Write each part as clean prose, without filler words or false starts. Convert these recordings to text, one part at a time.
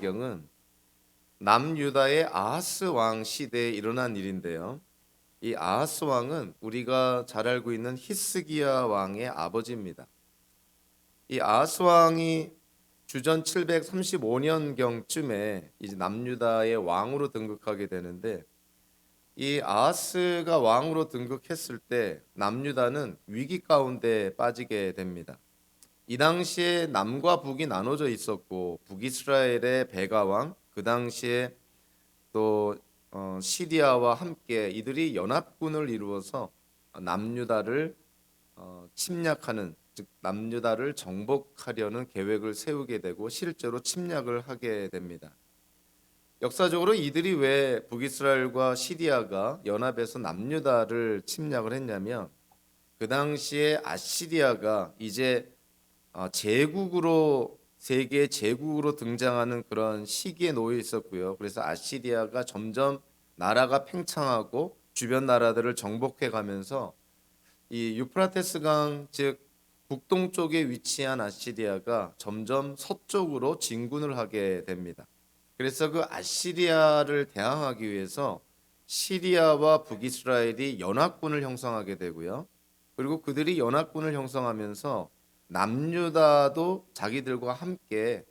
배경은 남유다의 아하스 왕 시대에 일어난 일인데요. 이 아하스 왕은 우리가 잘 알고 있는 히스기야 왕의 아버지입니다. 이 아하스 왕이 주전 735년경쯤에 이제 남유다의 왕으로 등극하게 되는데, 이 아하스가 왕으로 등극했을 때 남유다는 위기 가운데 빠지게 됩니다. 이 당시에 남과 북이 나눠져 있었고, 북이스라엘의 베가왕, 그 당시에 또 시리아와 함께 이들이 연합군을 이루어서 남유다를 침략하는, 즉 남유다를 정복하려는 계획을 세우게 되고 실제로 침략을 하게 됩니다. 역사적으로 이들이 왜 북이스라엘과 시리아가 연합해서 남유다를 침략을 했냐면, 그 당시에 아시리아가 이제 제국으로, 세계 제국으로 등장하는 그런 시기에 놓여 있었고요. 그래서 아시리아가 점점 나라가 팽창하고 주변 나라들을 정복해 가면서 이 유프라테스 강, 즉 북동쪽에 위치한 아시리아가 점점 서쪽으로 진군을 하게 됩니다. 그래서 그 아시리아를 대항하기 위해서 시리아와 북이스라엘이 연합군을 형성하게 되고요. 그리고 그들이 연합군을 형성하면서 남유다도 자기들과 함께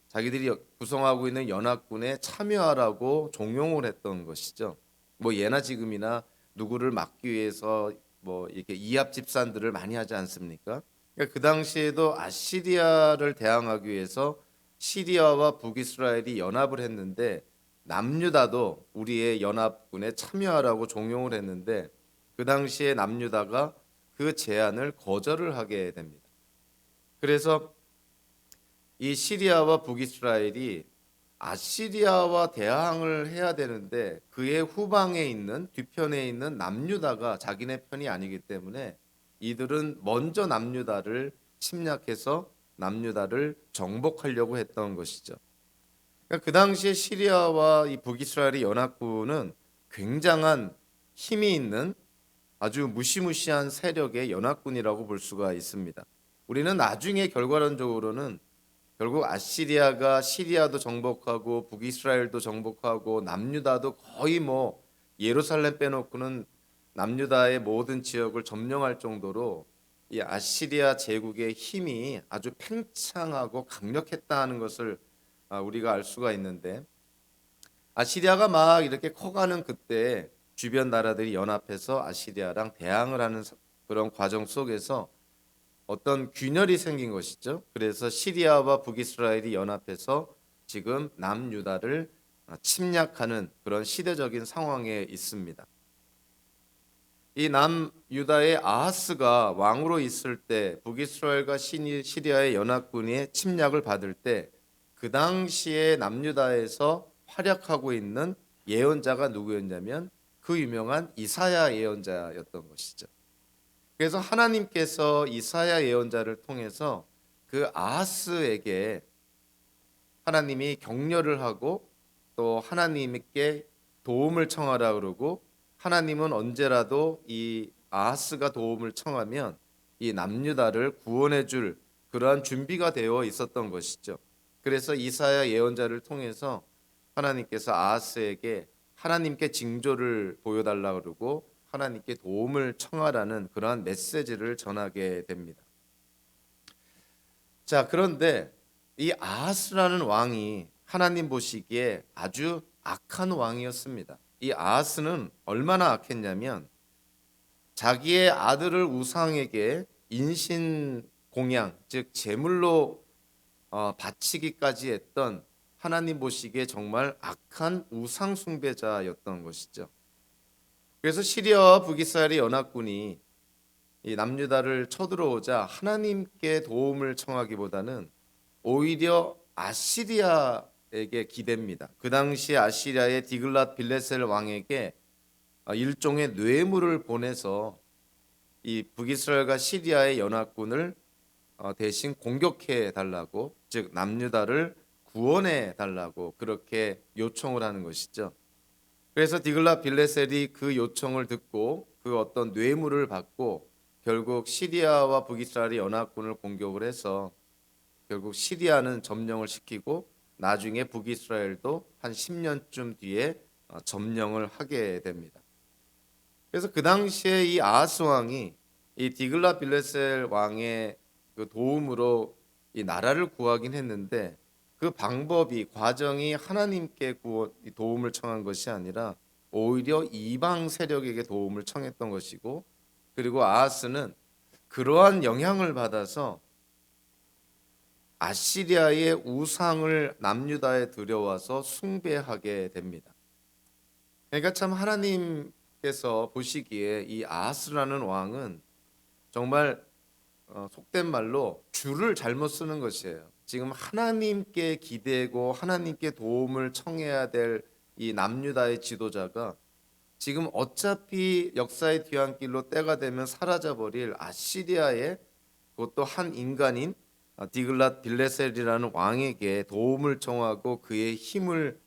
자기들이 구성하고 있는 연합군에 참여하라고 종용을 했던 것이죠. 뭐 예나 지금이나 누구를 막기 위해서 뭐 이렇게 이합 집산들을 많이 하지 않습니까? 그러니까 그 당시에도 아시리아를 대항하기 위해서 시리아와 북이스라엘이 연합을 했는데, 남유다도 우리의 연합군에 참여하라고 종용을 했는데, 그 당시에 남유다가 그 제안을 거절을 하게 됩니다. 그래서 이 시리아와 북이스라엘이 아시리아와 대항을 해야 되는데, 그의 후방에 있는, 뒤편에 있는 남유다가 자기네 편이 아니기 때문에 이들은 먼저 남유다를 침략해서 남유다를 정복하려고 했던 것이죠. 그러니까 그 당시에 시리아와 이 북이스라엘의 연합군은 굉장한 힘이 있는 아주 무시무시한 세력의 연합군이라고 볼 수가 있습니다. 우리는 나중에 결과론적으로는 결국 아시리아가 시리아도 정복하고 북이스라엘도 정복하고 남유다도 거의 뭐 예루살렘 빼놓고는 남유다의 모든 지역을 점령할 정도로 이 아시리아 제국의 힘이 아주 팽창하고 강력했다는 것을 우리가 알 수가 있는데, 아시리아가 막 이렇게 커가는 그때 주변 나라들이 연합해서 아시리아랑 대항을 하는 그런 과정 속에서 어떤 균열이 생긴 것이죠. 그래서 시리아와 북이스라엘이 연합해서 지금 남유다를 침략하는 그런 시대적인 상황에 있습니다. 이 남유다의 아하스가 왕으로 있을 때 북이스라엘과 시리아의 연합군이 침략을 받을 때, 그 당시에 남유다에서 활약하고 있는 예언자가 누구였냐면 그 유명한 이사야 예언자였던 것이죠. 그래서 하나님께서 이사야 예언자를 통해서 그 아하스에게 하나님이 격려를 하고 또 하나님께 도움을 청하라 그러고, 하나님은 언제라도 이 아하스가 도움을 청하면 이 남유다를 구원해 줄 그러한 준비가 되어 있었던 것이죠. 그래서 이사야 예언자를 통해서 하나님께서 아하스에게 하나님께 징조를 보여달라 그러고 하나님께 도움을 청하라는 그러한 메시지를 전하게 됩니다. 자, 그런데 이 아하스라는 왕이 하나님 보시기에 아주 악한 왕이었습니다. 이 아하스는 얼마나 악했냐면, 자기의 아들을 우상에게 인신 공양, 즉 제물로 바치기까지 했던 하나님 보시기에 정말 악한 우상 숭배자였던 것이죠. 그래서 시리아와 북이스라엘의 연합군이 이 남유다를 쳐들어오자 하나님께 도움을 청하기보다는 오히려 아시리아에게 기댑니다. 그 당시 아시리아의 디글랏 빌레셀 왕에게 일종의 뇌물을 보내서 이 북이스라엘과 시리아의 연합군을 대신 공격해 달라고, 즉 남유다를 구원해 달라고 그렇게 요청을 하는 것이죠. 그래서 디글랏 빌레셀이 그 요청을 듣고 그 어떤 뇌물을 받고 결국 시리아와 북이스라엘의 연합군을 공격을 해서 결국 시리아는 점령을 시키고 나중에 북이스라엘도 한 10년쯤 뒤에 점령을 하게 됩니다. 그래서 그 당시에 이 아하스 왕이 이 디글랏 빌레셀 왕의 그 도움으로 이 나라를 구하긴 했는데 그 방법이 과정이 하나님께 도움을 청한 것이 아니라 오히려 이방 세력에게 도움을 청했던 것이고, 그리고 아하스는 그러한 영향을 받아서 아시리아의 우상을 남유다에 들여와서 숭배하게 됩니다. 그러니까 참 하나님께서 보시기에 이 아하스라는 왕은 정말 속된 말로 줄을 잘못 쓰는 것이에요. 지금 하나님께 기대고 하나님께 도움을 청해야 될 이 남유다의 지도자가 지금 어차피 역사의 뒤안길로 때가 되면 사라져버릴 아시리아의, 그것도 한 인간인 디글랏 빌레셀이라는 왕에게 도움을 청하고 그의 힘을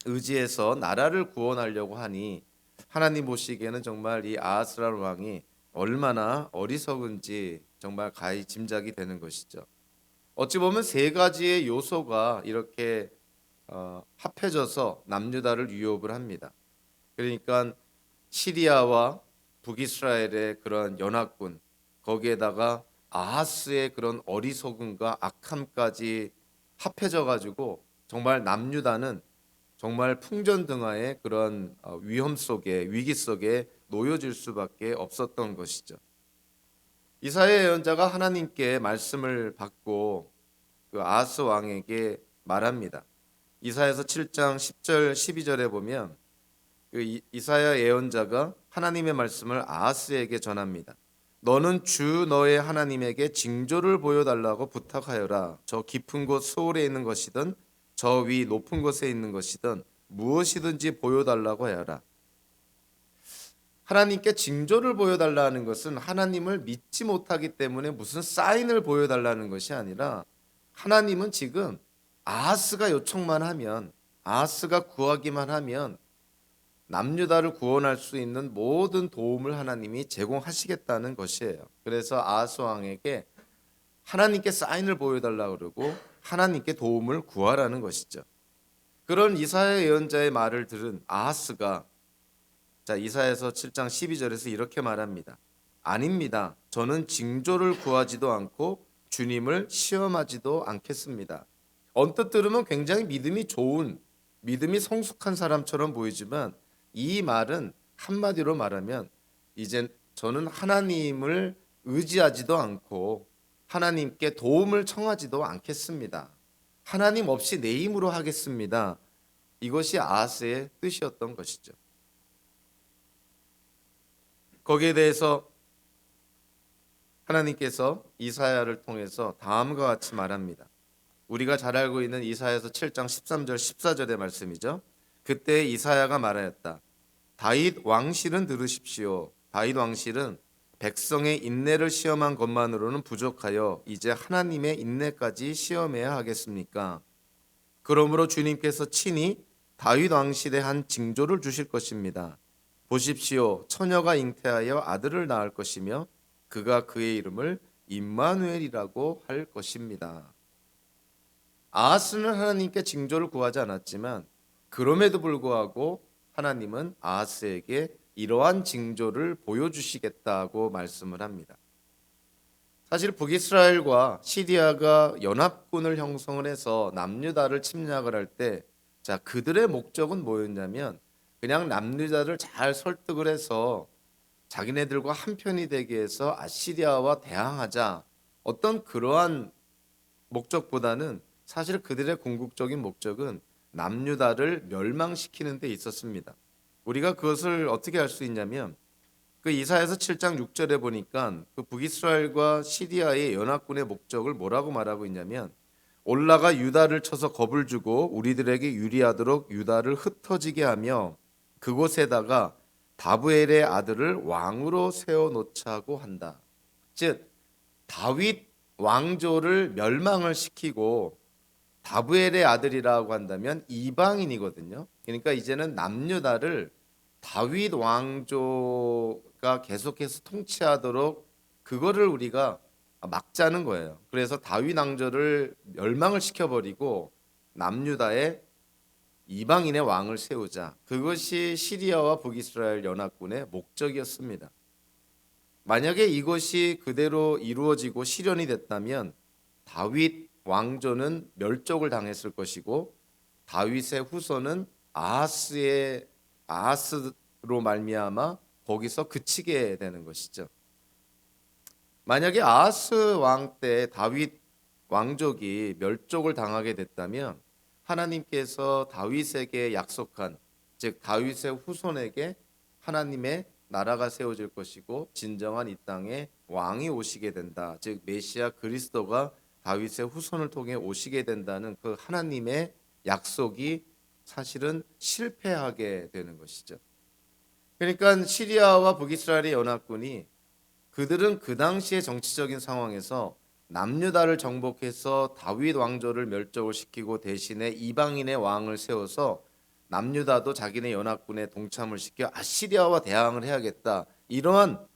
의지해서 나라를 구원하려고 하니, 하나님 보시기에는 정말 이 아하스라는 왕이 얼마나 어리석은지 정말 가히 짐작이 되는 것이죠. 어찌 보면 세 가지의 요소가 이렇게 합해져서 남유다를 위협을 합니다. 그러니까 시리아와 북이스라엘의 그런 연합군, 거기에다가 아하스의 그런 어리석음과 악함까지 합해져 가지고 정말 남유다는 정말 풍전등화의 그런 위험 속에, 위기 속에 놓여질 수밖에 없었던 것이죠. 이사야 예언자가 하나님께 말씀을 받고 그 아하스 왕에게 말합니다. 이사야서 7장 10절 12절에 보면 그 이사야 예언자가 하나님의 말씀을 아하스에게 전합니다. 너는 주 너의 하나님에게 징조를 보여달라고 부탁하여라. 저 깊은 곳 소울에 있는 것이든 저 위 높은 곳에 있는 것이든 무엇이든지 보여달라고 하여라. 하나님께 징조를 보여달라는 것은 하나님을 믿지 못하기 때문에 무슨 사인을 보여달라는 것이 아니라, 하나님은 지금 아하스가 요청만 하면, 아하스가 구하기만 하면 남유다를 구원할 수 있는 모든 도움을 하나님이 제공하시겠다는 것이에요. 그래서 아하스 왕에게 하나님께 사인을 보여달라고 그러고 하나님께 도움을 구하라는 것이죠. 그런 이사야 예언자의 말을 들은 아하스가 이사야서 7장 12절에서 이렇게 말합니다. 아닙니다. 저는 징조를 구하지도 않고 주님을 시험하지도 않겠습니다. 언뜻 들으면 굉장히 믿음이 좋은, 믿음이 성숙한 사람처럼 보이지만, 이 말은 한마디로 말하면 이젠 저는 하나님을 의지하지도 않고 하나님께 도움을 청하지도 않겠습니다. 하나님 없이 내 힘으로 하겠습니다. 이것이 아하스의 뜻이었던 것이죠. 거기에 대해서 하나님께서 이사야를 통해서 다음과 같이 말합니다. 우리가 잘 알고 있는 이사야서 7장 13절 14절의 말씀이죠. 그때 이사야가 말하였다. 다윗 왕실은 들으십시오. 다윗 왕실은 백성의 인내를 시험한 것만으로는 부족하여 이제 하나님의 인내까지 시험해야 하겠습니까? 그러므로 주님께서 친히 다윗 왕실에 한 징조를 주실 것입니다. 보십시오. 처녀가 잉태하여 아들을 낳을 것이며 그가 그의 이름을 임마누엘이라고 할 것입니다. 아하스는 하나님께 징조를 구하지 않았지만 그럼에도 불구하고 하나님은 아하스에게 이러한 징조를 보여주시겠다고 말씀을 합니다. 사실 북이스라엘과 시리아가 연합군을 형성을 해서 남유다를 침략을 할 때, 그들의 목적은 뭐였냐면 그냥 남유다를 잘 설득을 해서 자기네들과 한편이 되게 해서 아시리아와 대항하자, 어떤 그러한 목적보다는 사실 그들의 궁극적인 목적은 남유다를 멸망시키는 데 있었습니다. 우리가 그것을 어떻게 알 수 있냐면 그 이사야서 7장 6절에 보니까 그 북이스라엘과 시리아의 연합군의 목적을 뭐라고 말하고 있냐면, 올라가 유다를 쳐서 겁을 주고 우리들에게 유리하도록 유다를 흩어지게 하며 그곳에다가 다브엘의 아들을 왕으로 세워놓자고 한다. 즉 다윗 왕조를 멸망을 시키고, 다브엘의 아들이라고 한다면 이방인이거든요. 그러니까 이제는 남유다를 다윗 왕조가 계속해서 통치하도록 그거를 우리가 막자는 거예요. 그래서 다윗 왕조를 멸망을 시켜버리고 남유다에 이방인의 왕을 세우자. 그것이 시리아와 북이스라엘 연합군의 목적이었습니다. 만약에 이것이 그대로 이루어지고 실현이 됐다면 다윗 왕조는 멸족을 당했을 것이고 다윗의 후손은 아하스로 말미암아 거기서 그치게 되는 것이죠. 만약에 아하스 왕 때 다윗 왕족이 멸족을 당하게 됐다면 하나님께서 다윗에게 약속한, 즉 다윗의 후손에게 하나님의 나라가 세워질 것이고 진정한 이 땅에 왕이 오시게 된다. 즉 메시아 그리스도가 다윗의 후손을 통해 오시게 된다는 그 하나님의 약속이 사실은 실패하게 되는 것이죠. 그러니까 시리아와 북이스라엘의 연합군이 그들은 그 당시의 정치적인 상황에서 남유다를 정복해서 다윗 왕조를 멸족을 시키고 대신에 이방인의 왕을 세워서 남유다도 자기네 연합군에 동참을 시켜 아시리아와 대항을 해야겠다. 이러한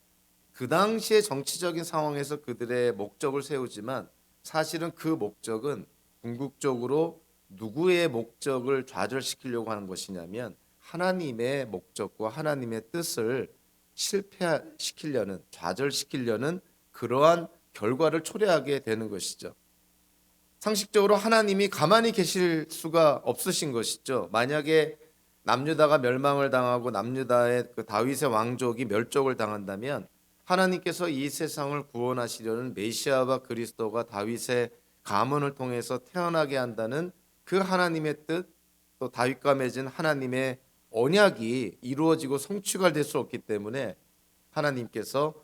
그 당시의 정치적인 상황에서 그들의 목적을 세우지만 사실은 그 목적은 궁극적으로 누구의 목적을 좌절시키려고 하는 것이냐면 하나님의 목적과 하나님의 뜻을 실패시키려는, 좌절시키려는 그러한 결과를 초래하게 되는 것이죠. 상식적으로 하나님이 가만히 계실 수가 없으신 것이죠. 만약에 남유다가 멸망을 당하고 남유다의 그 다윗의 왕족이 멸족을 당한다면 하나님께서 이 세상을 구원하시려는 메시아와 그리스도가 다윗의 가문을 통해서 태어나게 한다는 그 하나님의 뜻, 또 다윗과 맺은 하나님의 언약이 이루어지고 성취가 될 수 없기 때문에 하나님께서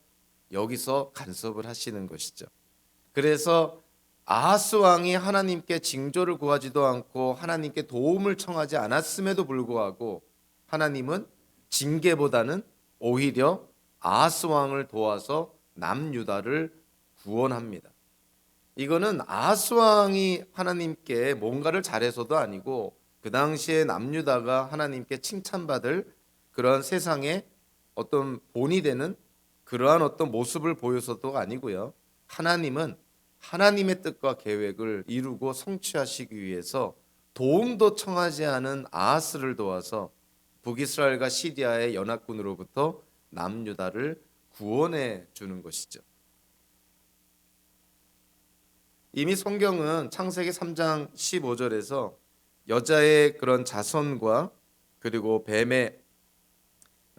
여기서 간섭을 하시는 것이죠. 그래서 아하스 왕이 하나님께 징조를 구하지도 않고 하나님께 도움을 청하지 않았음에도 불구하고 하나님은 징계보다는 오히려 아하스 왕을 도와서 남유다를 구원합니다. 이거는 아하스 왕이 하나님께 뭔가를 잘해서도 아니고 그 당시에 남유다가 하나님께 칭찬받을 그런 세상의 어떤 본이 되는 그러한 어떤 모습을 보여서도 아니고요. 하나님은 하나님의 뜻과 계획을 이루고 성취하시기 위해서 도움도 청하지 않은 아하스를 도와서 북이스라엘과 시리아의 연합군으로부터 남유다를 구원해 주는 것이죠. 이미 성경은 창세기 3장 15절에서 여자의 그런 자손과 그리고 뱀의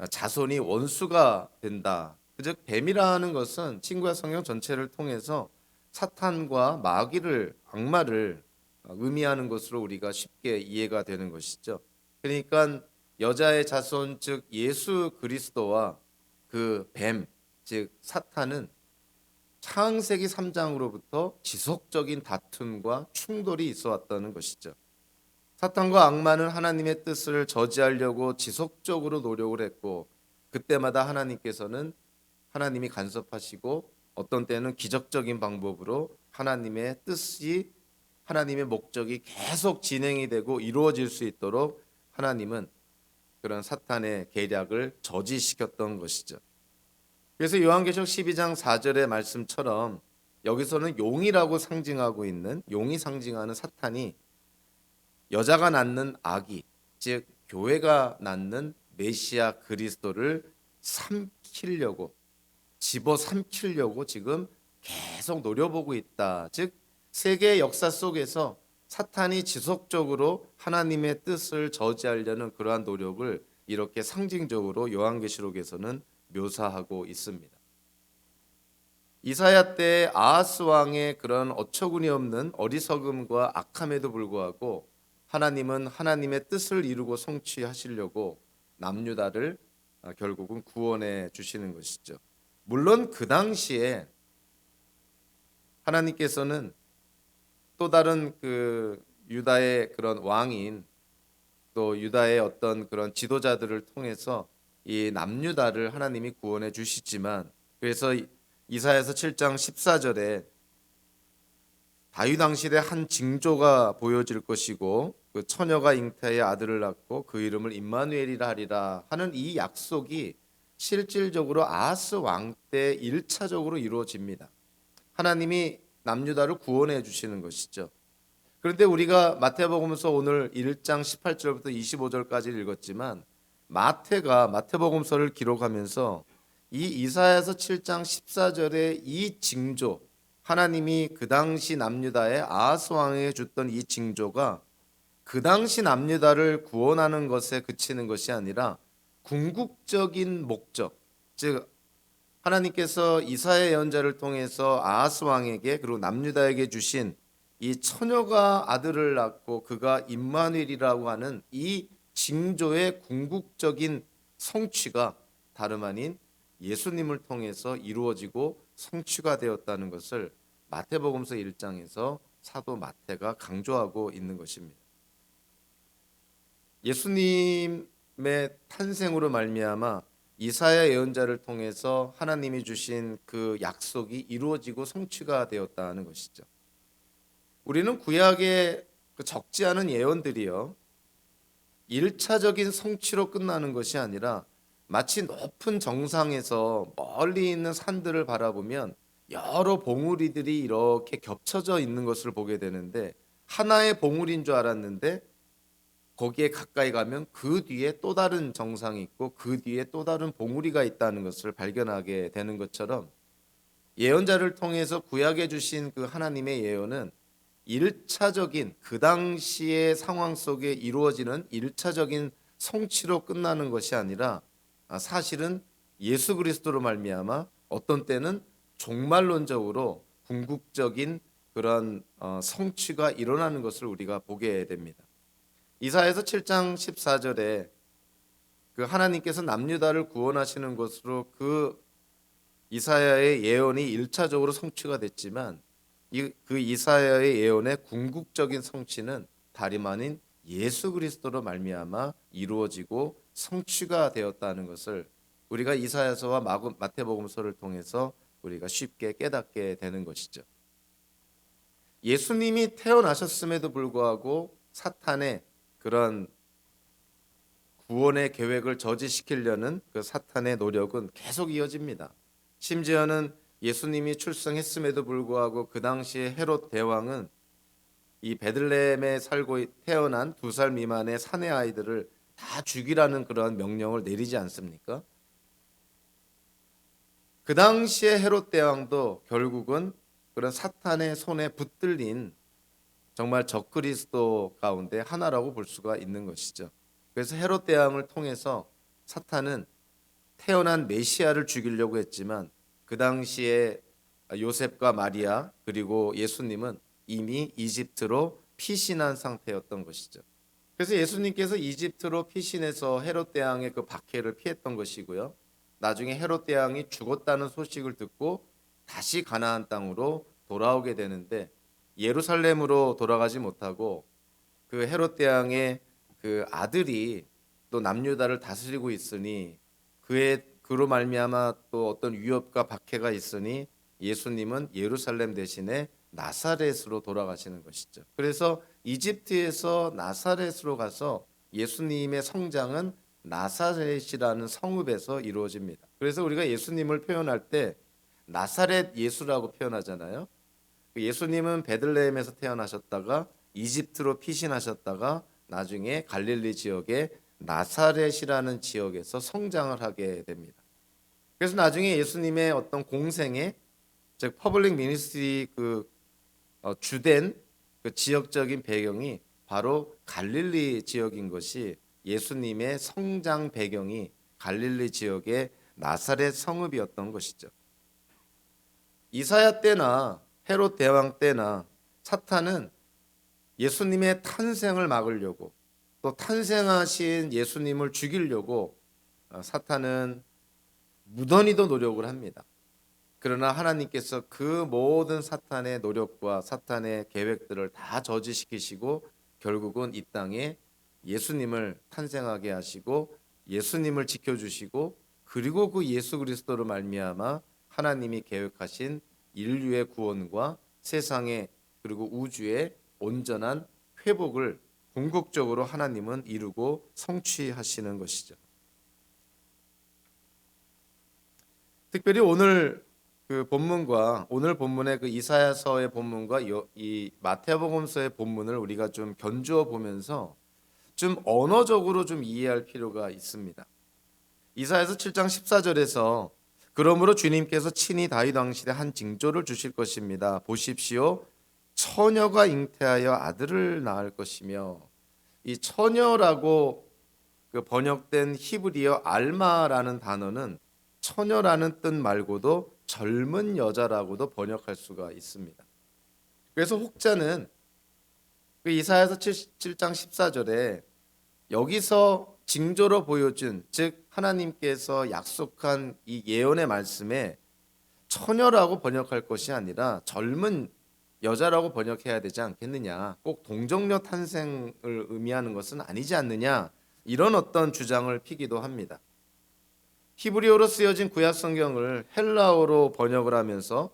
자손이 원수가 된다. 즉 뱀이라는 것은 친구야 성경 전체를 통해서 사탄과 마귀를, 악마를 의미하는 것으로 우리가 쉽게 이해가 되는 것이죠. 그러니까 여자의 자손 즉 예수 그리스도와 그 뱀 즉 사탄은 창세기 3장으로부터 지속적인 다툼과 충돌이 있어 왔다는 것이죠. 사탄과 악마는 하나님의 뜻을 저지하려고 지속적으로 노력을 했고 그때마다 하나님께서는 하나님이 간섭하시고 어떤 때는 기적적인 방법으로 하나님의 뜻이 하나님의 목적이 계속 진행이 되고 이루어질 수 있도록 하나님은 그런 사탄의 계략을 저지시켰던 것이죠. 그래서 요한계시록 12장 4절의 말씀처럼 여기서는 용이라고 상징하고 있는 용이 상징하는 사탄이 여자가 낳는 아기 즉 교회가 낳는 메시아 그리스도를 삼키려고 집어삼키려고 지금 계속 노려보고 있다. 즉 세계 역사 속에서 사탄이 지속적으로 하나님의 뜻을 저지하려는 그러한 노력을 이렇게 상징적으로 요한계시록에서는 묘사하고 있습니다. 이사야 때 아하스 왕의 그런 어처구니 없는 어리석음과 악함에도 불구하고 하나님은 하나님의 뜻을 이루고 성취하시려고 남유다를 결국은 구원해 주시는 것이죠. 물론 그 당시에 하나님께서는 또 다른 그 유다의 그런 왕인 또 유다의 어떤 그런 지도자들을 통해서 이 남유다를 하나님이 구원해 주시지만 그래서 이사야서 7장 14절에 다윗 왕실의 한 징조가 보여질 것이고 그 처녀가 잉태하여 아들을 낳고 그 이름을 임마누엘이라 하리라 하는 이 약속이 실질적으로 아하스 왕 때 1차적으로 이루어집니다. 하나님이 남유다를 구원해 주시는 것이죠. 그런데 우리가 마태복음서 오늘 1장 18절부터 25절까지 읽었지만 마태가 마태복음서를 기록하면서 이 이사야서 7장 14절의 이 징조, 하나님이 그 당시 남유다의 아하스 왕에게 줬던 이 징조가 그 당시 남유다를 구원하는 것에 그치는 것이 아니라 궁극적인 목적, 즉 하나님께서 이사야 예언자를 통해서 아하스 왕에게 그리고 남유다에게 주신 이 처녀가 아들을 낳고 그가 임마누엘이라고 하는 이 징조의 궁극적인 성취가 다름 아닌 예수님을 통해서 이루어지고 성취가 되었다는 것을 마태복음서 1장에서 사도 마태가 강조하고 있는 것입니다. 예수님의 탄생으로 말미암아 이사야 예언자를 통해서 하나님이 주신 그 약속이 이루어지고 성취가 되었다는 것이죠. 우리는 구약의 그 적지 않은 예언들이요, 1차적인 성취로 끝나는 것이 아니라 마치 높은 정상에서 멀리 있는 산들을 바라보면 여러 봉우리들이 이렇게 겹쳐져 있는 것을 보게 되는데, 하나의 봉우리인 줄 알았는데 거기에 가까이 가면 그 뒤에 또 다른 정상이 있고 그 뒤에 또 다른 봉우리가 있다는 것을 발견하게 되는 것처럼, 예언자를 통해서 구약에 주신 그 하나님의 예언은 1차적인 그 당시의 상황 속에 이루어지는 1차적인 성취로 끝나는 것이 아니라 사실은 예수 그리스도로 말미암아 어떤 때는 종말론적으로 궁극적인 그런 성취가 일어나는 것을 우리가 보게 됩니다. 이사야서 7장 14절에 그 하나님께서 남유다를 구원하시는 것으로 그 이사야의 예언이 1차적으로 성취가 됐지만 그 이사야의 예언의 궁극적인 성취는 다름 아닌 예수 그리스도로 말미암아 이루어지고 성취가 되었다는 것을 우리가 이사야서와 마태복음서를 통해서 우리가 쉽게 깨닫게 되는 것이죠. 예수님이 태어나셨음에도 불구하고 사탄의 그런 구원의 계획을 저지시키려는 그 사탄의 노력은 계속 이어집니다. 심지어는 예수님이 출생했음에도 불구하고 그 당시에 헤롯 대왕은 이 베들레헴에 살고 태어난 2살 미만의 사내 아이들을 다 죽이라는 그러한 명령을 내리지 않습니까? 그 당시에 헤롯 대왕도 결국은 그런 사탄의 손에 붙들린 정말 적그리스도 가운데 하나라고 볼 수가 있는 것이죠. 그래서 헤롯 대왕을 통해서 사탄은 태어난 메시아를 죽이려고 했지만 그 당시에 요셉과 마리아 그리고 예수님은 이미 이집트로 피신한 상태였던 것이죠. 그래서 예수님께서 이집트로 피신해서 헤롯 대왕의 그 박해를 피했던 것이고요. 나중에 헤롯 대왕이 죽었다는 소식을 듣고 다시 가나안 땅으로 돌아오게 되는데 예루살렘으로 돌아가지 못하고 그 헤롯 대왕의 그 아들이 또 남유다를 다스리고 있으니 그로 말미암아 또 어떤 위협과 박해가 있으니 예수님은 예루살렘 대신에 나사렛으로 돌아가시는 것이죠. 그래서 이집트에서 나사렛으로 가서 예수님의 성장은 나사렛이라는 성읍에서 이루어집니다. 그래서 우리가 예수님을 표현할 때 나사렛 예수라고 표현하잖아요. 예수님은 베들레헴에서 태어나셨다가 이집트로 피신하셨다가 나중에 갈릴리 지역의 나사렛이라는 지역에서 성장을 하게 됩니다. 그래서 나중에 예수님의 어떤 공생애, 즉 퍼블릭 미니스트리 주된 그 지역적인 배경이 바로 갈릴리 지역인 것이, 예수님의 성장 배경이 갈릴리 지역의 나사렛 성읍이었던 것이죠. 이사야 때나 헤롯 대왕 때나 사탄은 예수님의 탄생을 막으려고 또 탄생하신 예수님을 죽이려고 사탄은 무던히도 노력을 합니다. 그러나 하나님께서 그 모든 사탄의 노력과 사탄의 계획들을 다 저지시키시고 결국은 이 땅에 예수님을 탄생하게 하시고 예수님을 지켜주시고 그리고 그 예수 그리스도로 말미암아 하나님이 계획하신 인류의 구원과 세상의 그리고 우주의 온전한 회복을 궁극적으로 하나님은 이루고 성취하시는 것이죠. 특별히 오늘 그 본문과 오늘 본문의 그 이사야서의 본문과 이 마태복음서의 본문을 우리가 좀 견주어 보면서 좀 언어적으로 좀 이해할 필요가 있습니다. 이사야서 7장 14절에서 그러므로 주님께서 친히 다윗 왕실에 한 징조를 주실 것입니다. 보십시오. 처녀가 잉태하여 아들을 낳을 것이며, 이 처녀라고 그 번역된 히브리어 알마라는 단어는 처녀라는 뜻 말고도 젊은 여자라고도 번역할 수가 있습니다. 그래서 혹자는 그 이사야서 7장 14절에 여기서 징조로 보여준, 즉 하나님께서 약속한 이 예언의 말씀에 처녀라고 번역할 것이 아니라 젊은 여자라고 번역해야 되지 않겠느냐, 꼭 동정녀 탄생을 의미하는 것은 아니지 않느냐, 이런 어떤 주장을 피기도 합니다. 히브리어로 쓰여진 구약 성경을 헬라어로 번역을 하면서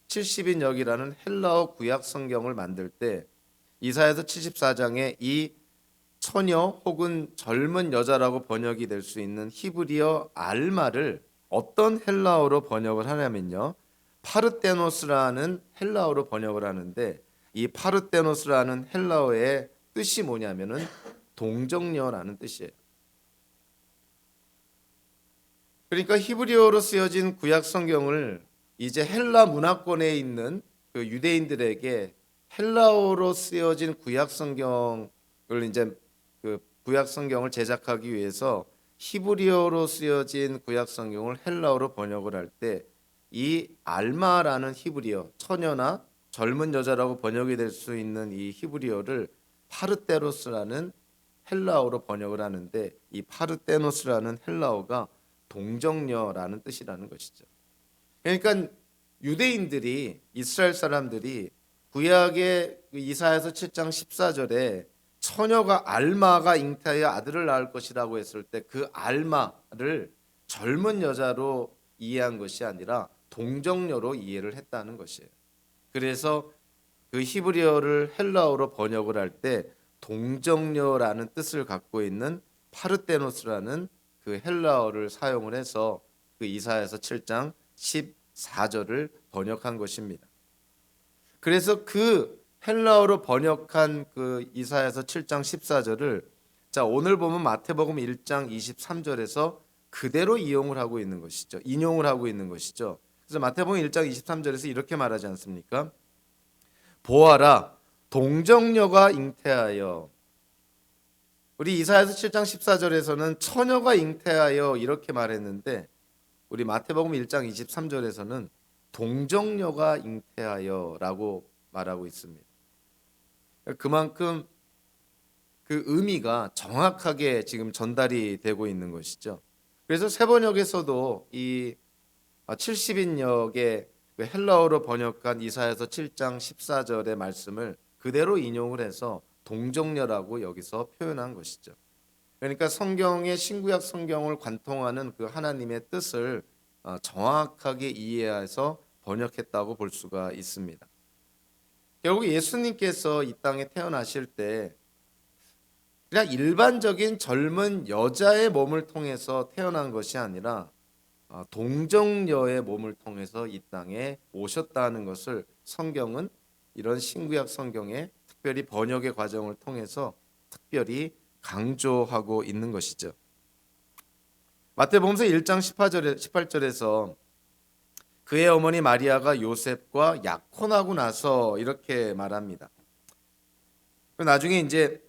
70인역이라는 헬라어 구약 성경을 만들 때 이사야서 74장에 이 처녀 혹은 젊은 여자라고 번역이 될 수 있는 히브리어 알마를 어떤 헬라어로 번역을 하냐면요, 파르테노스라는 헬라어로 번역을 하는데, 이 파르테노스라는 헬라어의 뜻이 뭐냐면은 동정녀라는 뜻이에요. 그러니까 히브리어로 쓰여진 구약 성경을 이제 헬라 문화권에 있는 그 유대인들에게 헬라어로 쓰여진 구약 성경을 이제 그 구약 성경을 제작하기 위해서 히브리어로 쓰여진 구약 성경을 헬라어로 번역을 할 때 이 알마라는 히브리어, 처녀나 젊은 여자라고 번역이 될 수 있는 이 히브리어를 파르테노스라는 헬라어로 번역을 하는데, 이 파르테노스라는 헬라어가 동정녀라는 뜻이라는 것이죠. 그러니까 유대인들이, 이스라엘 사람들이 구약의 이사야서 7장 14절에 처녀가 알마가 잉태하여 아들을 낳을 것이라고 했을 때 그 알마를 젊은 여자로 이해한 것이 아니라 동정녀로 이해를 했다는 것이에요. 그래서 그 히브리어를 헬라어로 번역을 할 때 동정녀라는 뜻을 갖고 있는 파르테노스라는 그 헬라어를 사용을 해서 그 이사야서 7장 14절을 번역한 것입니다. 그래서 그 헬라어로 번역한 그 이사야서 7장 14절을 자 오늘 보면 마태복음 1장 23절에서 그대로 이용을 하고 있는 것이죠. 인용을 하고 있는 것이죠. 그래서 마태복음 1장 23절에서 이렇게 말하지 않습니까? 보아라, 동정녀가 잉태하여. 우리 이사야서 7장 14절에서는 처녀가 잉태하여 이렇게 말했는데, 우리 마태복음 1장 23절에서는 동정녀가 잉태하여라고 말하고 있습니다. 그만큼 그 의미가 정확하게 지금 전달이 되고 있는 것이죠. 그래서 세번역에서도 이 70인역의 헬라어로 번역한 이사야서 7장 14절의 말씀을 그대로 인용을 해서 동정녀라고 여기서 표현한 것이죠. 그러니까 성경의 신구약 성경을 관통하는 그 하나님의 뜻을 정확하게 이해해서 번역했다고 볼 수가 있습니다. 결국 예수님께서 이 땅에 태어나실 때 그냥 일반적인 젊은 여자의 몸을 통해서 태어난 것이 아니라 동정녀의 몸을 통해서 이 땅에 오셨다는 것을 성경은 이런 신구약 성경의 특별히 번역의 과정을 통해서 특별히 강조하고 있는 것이죠. 마태복음서 1장 18절에서 그의 어머니 마리아가 요셉과 약혼하고 나서 이렇게 말합니다. 나중에 이제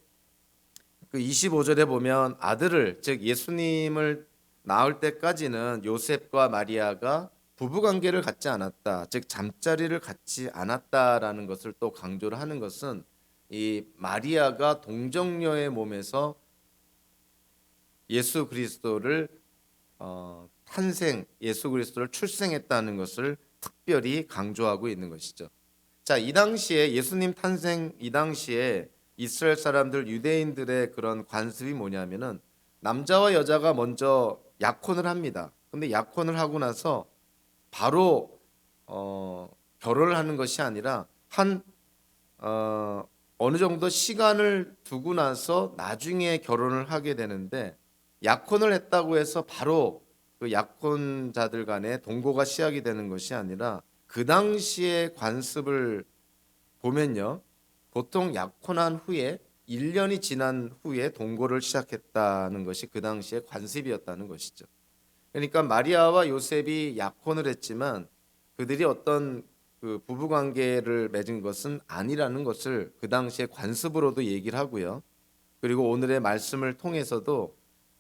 그 25절에 보면 아들을, 즉 예수님을 낳을 때까지는 요셉과 마리아가 부부 관계를 갖지 않았다, 즉 잠자리를 갖지 않았다라는 것을 또 강조를 하는 것은 이 마리아가 동정녀의 몸에서 예수 그리스도를 예수 그리스도를 출생했다는 것을 특별히 강조하고 있는 것이죠. 자, 이 당시에 예수님 탄생 이 당시에 이스라엘 사람들 유대인들의 그런 관습이 뭐냐면은 남자와 여자가 먼저 약혼을 합니다. 근데 약혼을 하고 나서 바로 결혼을 하는 것이 아니라 어느 정도 시간을 두고 나서 나중에 결혼을 하게 되는데, 약혼을 했다고 해서 바로 그 약혼자들 간의 동거가 시작이 되는 것이 아니라 그 당시의 관습을 보면요. 보통 약혼한 후에 1년이 지난 후에 동거를 시작했다는 것이 그 당시의 관습이었다는 것이죠. 그러니까 마리아와 요셉이 약혼을 했지만 그들이 어떤 그 부부 관계를 맺은 것은 아니라는 것을 그 당시의 관습으로도 얘기를 하고요. 그리고 오늘의 말씀을 통해서도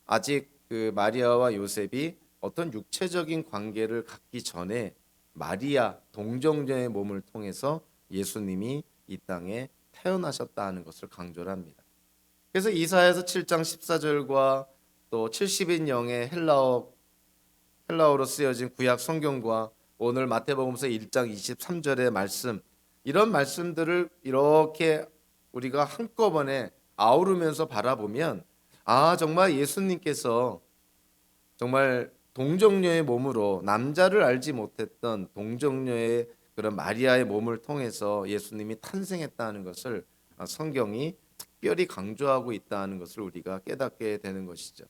아직 그 마리아와 요셉이 어떤 육체적인 관계를 갖기 전에 마리아 동정녀의 몸을 통해서 예수님이 이 땅에 태어나셨다는 것을 강조를 합니다. 그래서 이사야서 7장 14절과 또 70인명의 헬라어로 쓰여진 구약 성경과 오늘 마태복음서 1장 23절의 말씀, 이런 말씀들을 이렇게 우리가 한꺼번에 아우르면서 바라보면 정말 예수님께서 정말 동정녀의 몸으로 남자를 알지 못했던 동정녀의 그런 마리아의 몸을 통해서 예수님이 탄생했다는 것을 성경이 특별히 강조하고 있다는 것을 우리가 깨닫게 되는 것이죠.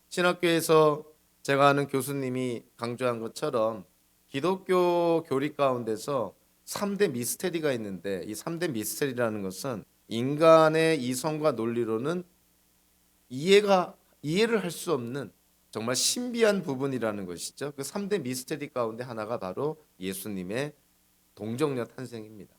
신학교에서 제가 아는 교수님이 강조한 것처럼 기독교 교리 가운데서 3대 미스테리가 있는데 이 3대 미스테리라는 것은 인간의 이성과 논리로는 이해를 할 수 없는 정말 신비한 부분이라는 것이죠. 그 3대 미스테리 가운데 하나가 바로 예수님의 동정녀 탄생입니다.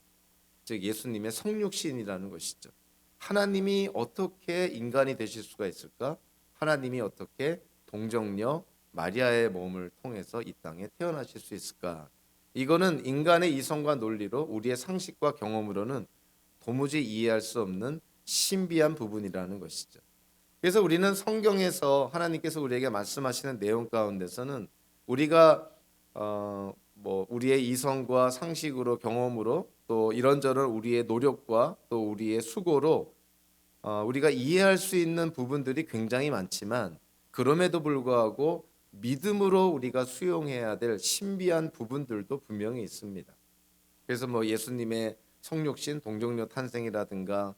즉 예수님의 성육신이라는 것이죠. 하나님이 어떻게 인간이 되실 수가 있을까? 하나님이 어떻게 동정녀 마리아의 몸을 통해서 이 땅에 태어나실 수 있을까? 이거는 인간의 이성과 논리로 우리의 상식과 경험으로는 도무지 이해할 수 없는 신비한 부분이라는 것이죠. 그래서 우리는 성경에서 하나님께서 우리에게 말씀하시는 내용 가운데서는 우리가 우리의 이성과 상식으로 경험으로 또 이런저런 우리의 노력과 또 우리의 수고로 우리가 이해할 수 있는 부분들이 굉장히 많지만 그럼에도 불구하고 믿음으로 우리가 수용해야 될 신비한 부분들도 분명히 있습니다. 그래서 예수님의 성육신 동정녀 탄생이라든가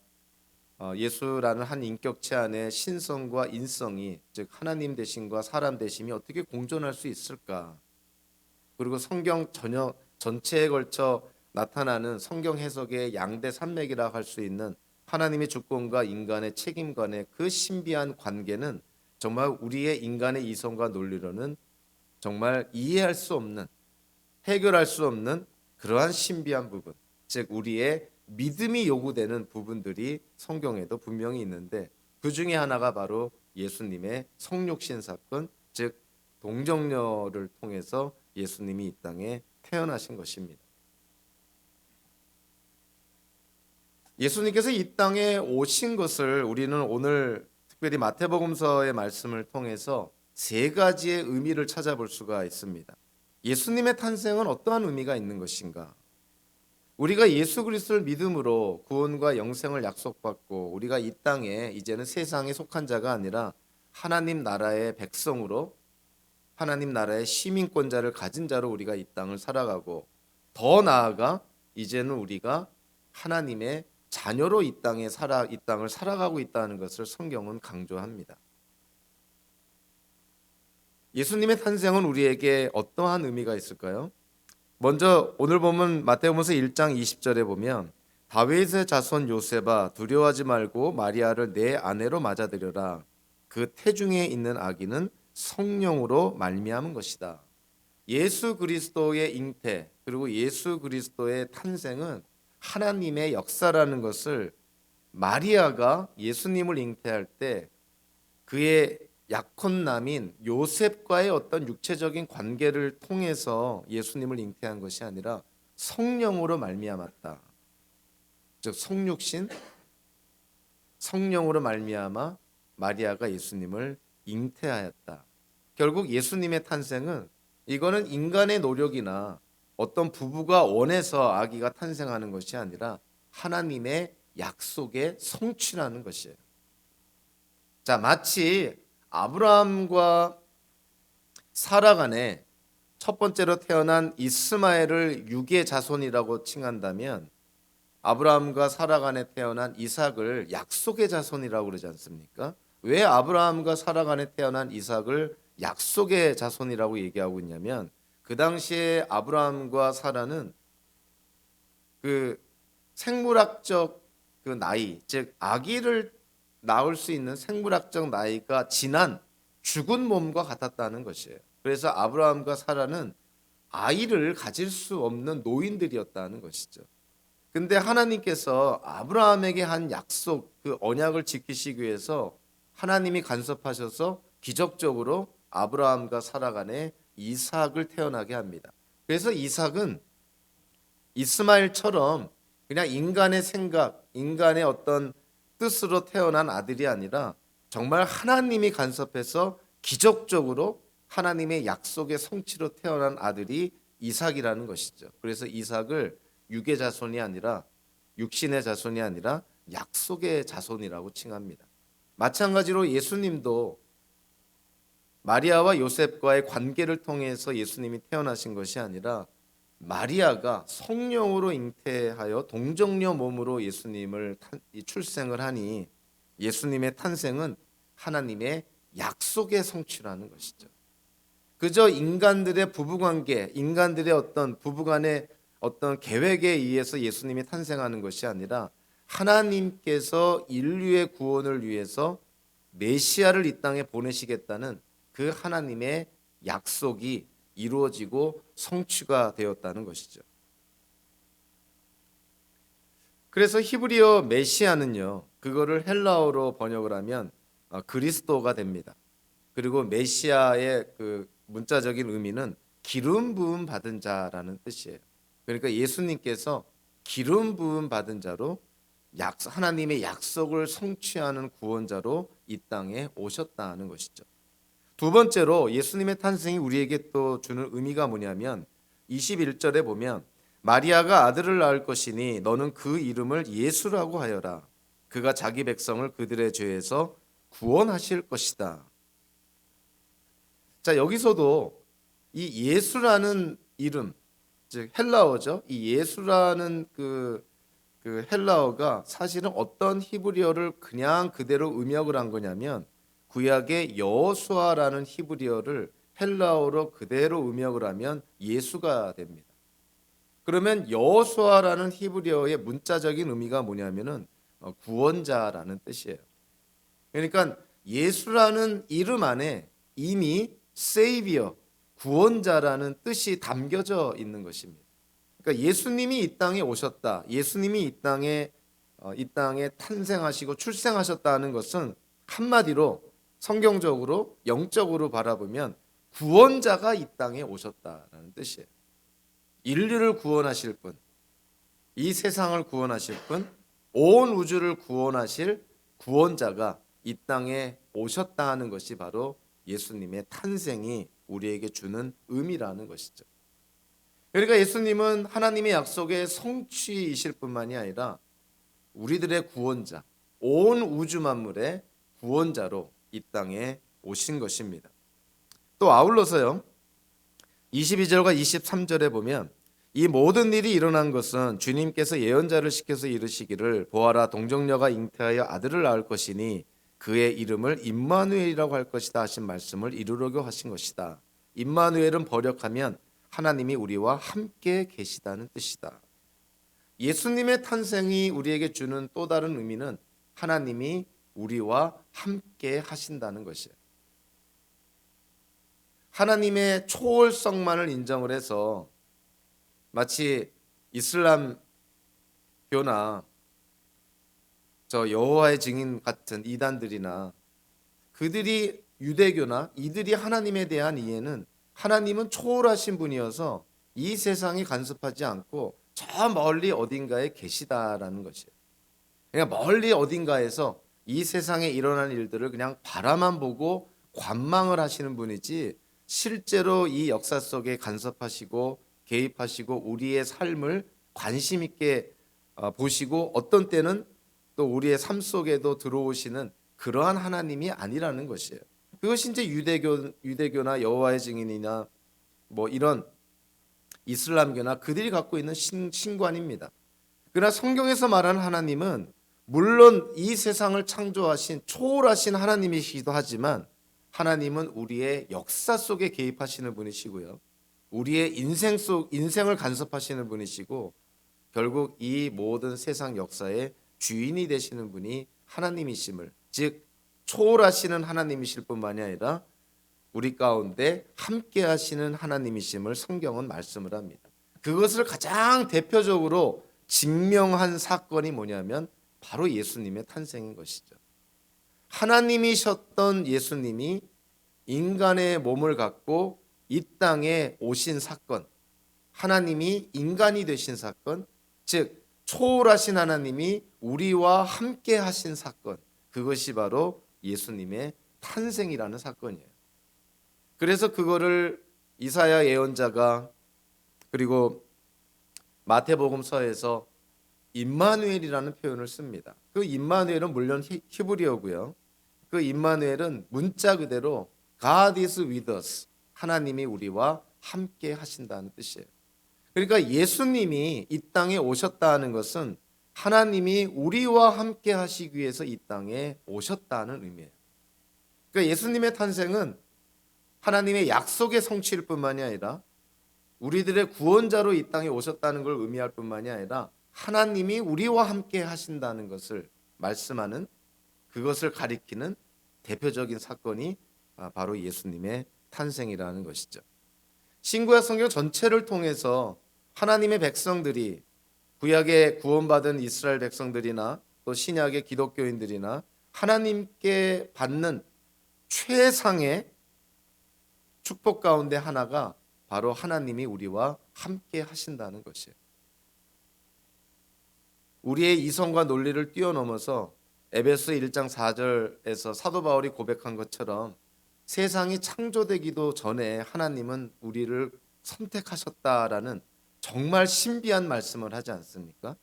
예수라는 한 인격체 안에 신성과 인성이 즉 하나님 되심과 사람 되심이 어떻게 공존할 수 있을까? 그리고 성경 전체에 걸쳐 나타나는 성경 해석의 양대 산맥이라 할 수 있는 하나님의 주권과 인간의 책임 간의 그 신비한 관계는 정말 우리의 인간의 이성과 논리로는 정말 이해할 수 없는, 해결할 수 없는 그러한 신비한 부분, 즉 우리의 믿음이 요구되는 부분들이 성경에도 분명히 있는데 그 중에 하나가 바로 예수님의 성육신 사건, 즉 동정녀를 통해서 예수님이 이 땅에 태어나신 것입니다. 예수님께서 이 땅에 오신 것을 우리는 오늘 특별히 마태복음서의 말씀을 통해서 세 가지의 의미를 찾아볼 수가 있습니다. 예수님의 탄생은 어떠한 의미가 있는 것인가? 우리가 예수 그리스도를 믿음으로 구원과 영생을 약속받고 우리가 이 땅에 이제는 세상에 속한 자가 아니라 하나님 나라의 백성으로 하나님 나라의 시민권자를 가진 자로 우리가 이 땅을 살아가고 더 나아가 이제는 우리가 하나님의 자녀로 이 땅을 살아가고 있다는 것을 성경은 강조합니다. 예수님의 탄생은 우리에게 어떠한 의미가 있을까요? 먼저 오늘 보면 마태복음서 1장 20절에 보면 다윗의 자손 요셉아 두려워하지 말고 마리아를 내 아내로 맞아들여라. 그 태중에 있는 아기는 성령으로 말미암은 것이다. 예수 그리스도의 잉태 그리고 예수 그리스도의 탄생은 하나님의 역사라는 것을 마리아가 예수님을 잉태할 때 그의 약혼남인 요셉과의 어떤 육체적인 관계를 통해서 예수님을 잉태한 것이 아니라 성령으로 말미암았다. 즉 성육신, 성령으로 말미암아 마리아가 예수님을 잉태하였다. 결국 예수님의 탄생은 이거는 인간의 노력이나 어떤 부부가 원해서 아기가 탄생하는 것이 아니라 하나님의 약속의 성취라는 것이에요. 자, 마치 아브라함과 사라 간에 첫 번째로 태어난 이스마엘을 육의 자손이라고 칭한다면 아브라함과 사라 간에 태어난 이삭을 약속의 자손이라고 그러지 않습니까? 왜 아브라함과 사라 간에 태어난 이삭을 약속의 자손이라고 얘기하고 있냐면 그 당시에 아브라함과 사라는 그 생물학적 그 나이, 즉 아기를 낳을 수 있는 생물학적 나이가 지난 죽은 몸과 같았다는 것이에요. 그래서 아브라함과 사라는 아이를 가질 수 없는 노인들이었다는 것이죠. 근데 하나님께서 아브라함에게 한 약속, 그 언약을 지키시기 위해서 하나님이 간섭하셔서 기적적으로 아브라함과 사라 간에 이삭을 태어나게 합니다. 그래서 이삭은 이스마엘처럼 그냥 인간의 생각, 인간의 어떤 뜻으로 태어난 아들이 아니라 정말 하나님이 간섭해서 기적적으로 하나님의 약속의 성취로 태어난 아들이 이삭이라는 것이죠. 그래서 이삭을 육의 자손이 아니라 육신의 자손이 아니라 약속의 자손이라고 칭합니다. 마찬가지로 예수님도 마리아와 요셉과의 관계를 통해서 예수님이 태어나신 것이 아니라 마리아가 성령으로 잉태하여 동정녀 몸으로 예수님을 출생을 하니 예수님의 탄생은 하나님의 약속의 성취라는 것이죠. 그저 인간들의 부부관계, 인간들의 어떤 부부간의 어떤 계획에 의해서 예수님이 탄생하는 것이 아니라 하나님께서 인류의 구원을 위해서 메시아를 이 땅에 보내시겠다는 그 하나님의 약속이 이루어지고 성취가 되었다는 것이죠. 그래서 히브리어 메시아는요, 그거를 헬라어로 번역을 하면 그리스도가 됩니다. 그리고 메시아의 그 문자적인 의미는 기름 부음 받은 자라는 뜻이에요. 그러니까 예수님께서 기름 부음 받은 자로 하나님의 약속을 성취하는 구원자로 이 땅에 오셨다는 것이죠. 두 번째로 예수님의 탄생이 우리에게 또 주는 의미가 뭐냐면 21절에 보면 마리아가 아들을 낳을 것이니 너는 그 이름을 예수라고 하여라. 그가 자기 백성을 그들의 죄에서 구원하실 것이다. 자, 여기서도 이 예수라는 이름, 즉 헬라어죠. 이 예수라는 그 헬라어가 사실은 어떤 히브리어를 그냥 그대로 음역을 한 거냐면 구약의 여호수아라는 히브리어를 헬라어로 그대로 음역을 하면 예수가 됩니다. 그러면 여호수아라는 히브리어의 문자적인 의미가 뭐냐면은 구원자라는 뜻이에요. 그러니까 예수라는 이름 안에 이미 세이비어, 구원자라는 뜻이 담겨져 있는 것입니다. 그러니까 예수님이 이 땅에 오셨다. 예수님이 이 땅에 탄생하시고 출생하셨다는 것은 한마디로 성경적으로 영적으로 바라보면 구원자가 이 땅에 오셨다라는 뜻이에요. 인류를 구원하실 분, 이 세상을 구원하실 분, 온 우주를 구원하실 구원자가 이 땅에 오셨다는 것이 바로 예수님의 탄생이 우리에게 주는 의미라는 것이죠. 그러니까 예수님은 하나님의 약속의 성취이실 뿐만이 아니라 우리들의 구원자, 온 우주 만물의 구원자로 이 땅에 오신 것입니다. 또 아울러서요, 22절과 23절에 보면 이 모든 일이 일어난 것은 주님께서 예언자를 시켜서 이르시기를 보아라 동정녀가 잉태하여 아들을 낳을 것이니 그의 이름을 임마누엘이라고 할 것이다 하신 말씀을 이루려고 하신 것이다. 임마누엘은 번역하면 하나님이 우리와 함께 계시다는 뜻이다. 예수님의 탄생이 우리에게 주는 또 다른 의미는 하나님이 우리와 함께 하신다는 것이에요. 하나님의 초월성만을 인정을 해서 마치 이슬람교나 저 여호와의 증인 같은 이단들이나 그들이 유대교나 이들이 하나님에 대한 이해는 하나님은 초월하신 분이어서 이 세상이 간섭하지 않고 저 멀리 어딘가에 계시다라는 것이에요. 그냥 멀리 어딘가에서 이 세상에 일어난 일들을 그냥 바라만 보고 관망을 하시는 분이지 실제로 이 역사 속에 간섭하시고 개입하시고 우리의 삶을 관심 있게 보시고 어떤 때는 또 우리의 삶 속에도 들어오시는 그러한 하나님이 아니라는 것이에요. 그것이 이제 유대교나 여호와의 증인이나 뭐 이런 이슬람교나 그들이 갖고 있는 신관입니다. 그러나 성경에서 말하는 하나님은 물론 이 세상을 창조하신 초월하신 하나님이시기도 하지만 하나님은 우리의 역사 속에 개입하시는 분이시고요. 우리의 인생을 간섭하시는 분이시고 결국 이 모든 세상 역사의 주인이 되시는 분이 하나님이심을, 즉 초월하시는 하나님이실 뿐만이 아니라 우리 가운데 함께 하시는 하나님이심을 성경은 말씀을 합니다. 그것을 가장 대표적으로 증명한 사건이 뭐냐면 바로 예수님의 탄생인 것이죠. 하나님이셨던 예수님이 인간의 몸을 갖고 이 땅에 오신 사건, 하나님이 인간이 되신 사건, 즉 초월하신 하나님이 우리와 함께 하신 사건, 그것이 바로 예수님의 탄생이라는 사건이에요. 그래서 그거를 이사야 예언자가 그리고 마태복음서에서 임마누엘이라는 표현을 씁니다. 그 임마누엘은 물론 히브리어고요. 그 임마누엘은 문자 그대로 God is with us, 하나님이 우리와 함께 하신다는 뜻이에요. 그러니까 예수님이 이 땅에 오셨다는 것은 하나님이 우리와 함께 하시기 위해서 이 땅에 오셨다는 의미예요. 그러니까 예수님의 탄생은 하나님의 약속의 성취일 뿐만이 아니라 우리들의 구원자로 이 땅에 오셨다는 걸 의미할 뿐만이 아니라 하나님이 우리와 함께 하신다는 것을 말씀하는, 그것을 가리키는 대표적인 사건이 바로 예수님의 탄생이라는 것이죠. 신구약 성경 전체를 통해서 하나님의 백성들이, 구약의 구원받은 이스라엘 백성들이나 또 신약의 기독교인들이나 하나님께 받는 최상의 축복 가운데 하나가 바로 하나님이 우리와 함께 하신다는 것이에요. 우리의 이성과 논리를 뛰어넘어서 에베소 1장 4절에서 사도 바울이 고백한 것처럼 세상이 창조되기도 전에 하나님은 우리를 선택하셨다라는 정말 신비한 말씀을 하지 않습니까?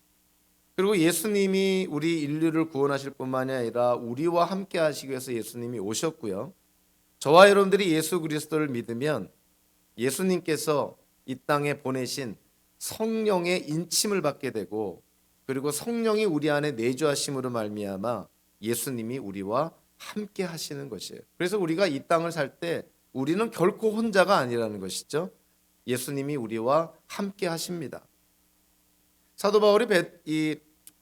그리고 예수님이 우리 인류를 구원하실 뿐만이 아니라 우리와 함께 하시기 위해서 예수님이 오셨고요. 저와 여러분들이 예수 그리스도를 믿으면 예수님께서 이 땅에 보내신 성령의 인침을 받게 되고, 그리고 성령이 우리 안에 내주하심으로 말미암아 예수님이 우리와 함께 하시는 것이에요. 그래서 우리가 이 땅을 살 때 우리는 결코 혼자가 아니라는 것이죠. 예수님이 우리와 함께 하십니다. 사도 바울이 이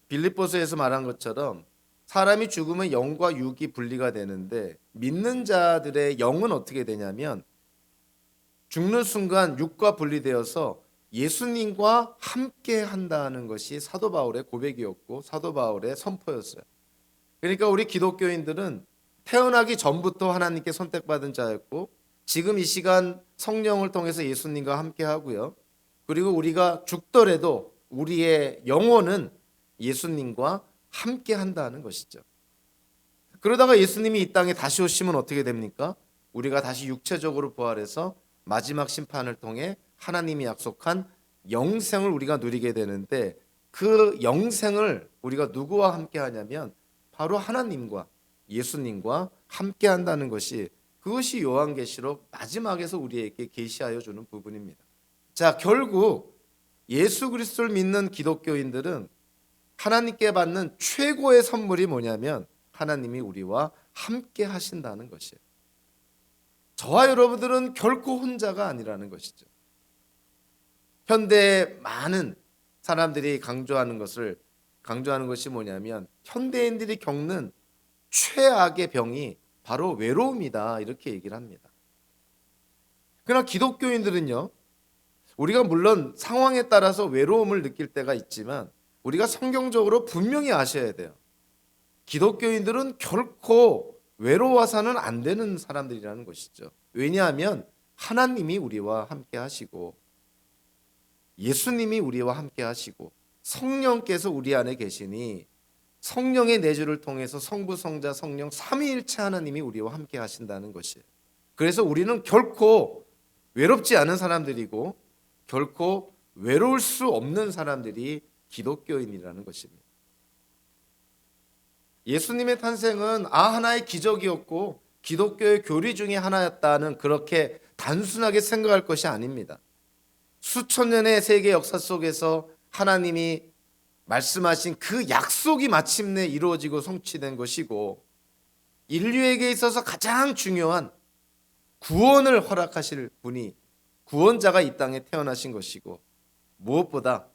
빌립보서에서 말한 것처럼 사람이 죽으면 영과 육이 분리가 되는데 믿는 자들의 영은 어떻게 되냐면 죽는 순간 육과 분리되어서 예수님과 함께 한다는 것이 사도 바울의 고백이었고 사도 바울의 선포였어요. 그러니까 우리 기독교인들은 태어나기 전부터 하나님께 선택받은 자였고 지금 이 시간 성령을 통해서 예수님과 함께 하고요. 그리고 우리가 죽더라도 우리의 영혼은 예수님과 함께 한다는 것이죠. 그러다가 예수님이 이 땅에 다시 오시면 어떻게 됩니까? 우리가 다시 육체적으로 부활해서 마지막 심판을 통해 하나님이 약속한 영생을 우리가 누리게 되는데, 그 영생을 우리가 누구와 함께 하냐면 바로 하나님과 예수님과 함께 한다는 것이, 그것이 요한계시록 마지막에서 우리에게 계시하여 주는 부분입니다. 자, 결국 예수 그리스도를 믿는 기독교인들은 하나님께 받는 최고의 선물이 뭐냐면 하나님이 우리와 함께 하신다는 것이에요. 저와 여러분들은 결코 혼자가 아니라는 것이죠. 현대의 많은 사람들이 강조하는 것이 뭐냐면 현대인들이 겪는 최악의 병이 바로 외로움이다, 이렇게 얘기를 합니다. 그러나 기독교인들은요, 우리가 물론 상황에 따라서 외로움을 느낄 때가 있지만 우리가 성경적으로 분명히 아셔야 돼요. 기독교인들은 결코 외로워서는 안 되는 사람들이라는 것이죠. 왜냐하면 하나님이 우리와 함께 하시고 예수님이 우리와 함께 하시고 성령께서 우리 안에 계시니 성령의 내주를 통해서 성부, 성자, 성령 삼위일체 하나님이 우리와 함께 하신다는 것이에요. 그래서 우리는 결코 외롭지 않은 사람들이고 결코 외로울 수 없는 사람들이 기독교인이라는 것입니다. 예수님의 탄생은 하나의 기적이었고 기독교의 교리 중에 하나였다는, 그렇게 단순하게 생각할 것이 아닙니다. 수천 년의 세계 역사 속에서 하나님이 말씀하신 그 약속이 마침내 이루어지고 성취된 것이고, 인류에게 있어서 가장 중요한 구원을 허락하실 분이 구원자가 이 땅에 태어나신 것이고 무엇보다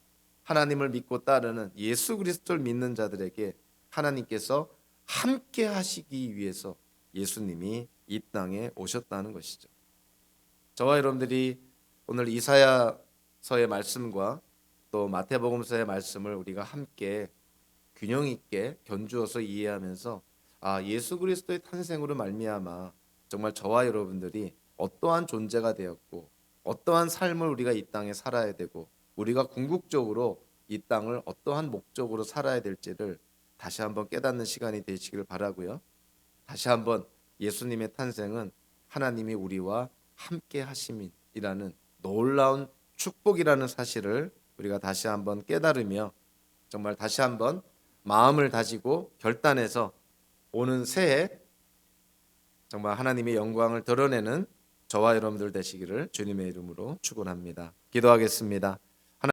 하나님을 믿고 따르는 예수 그리스도를 믿는 자들에게 하나님께서 함께 하시기 위해서 예수님이 이 땅에 오셨다는 것이죠. 저와 여러분들이 오늘 이사야서의 말씀과 또 마태복음서의 말씀을 우리가 함께 균형 있게 견주어서 이해하면서 예수 그리스도의 탄생으로 말미암아 정말 저와 여러분들이 어떠한 존재가 되었고 어떠한 삶을 우리가 이 땅에 살아야 되고 우리가 궁극적으로 이 땅을 어떠한 목적으로 살아야 될지를 다시 한번 깨닫는 시간이 되시길 바라고요. 다시 한번 예수님의 탄생은 하나님이 우리와 함께 하심이라는 놀라운 축복이라는 사실을 우리가 다시 한번 깨달으며 정말 다시 한번 마음을 다지고 결단해서 오는 새해 정말 하나님의 영광을 드러내는 저와 여러분들 되시기를 주님의 이름으로 축원합니다. 기도하겠습니다.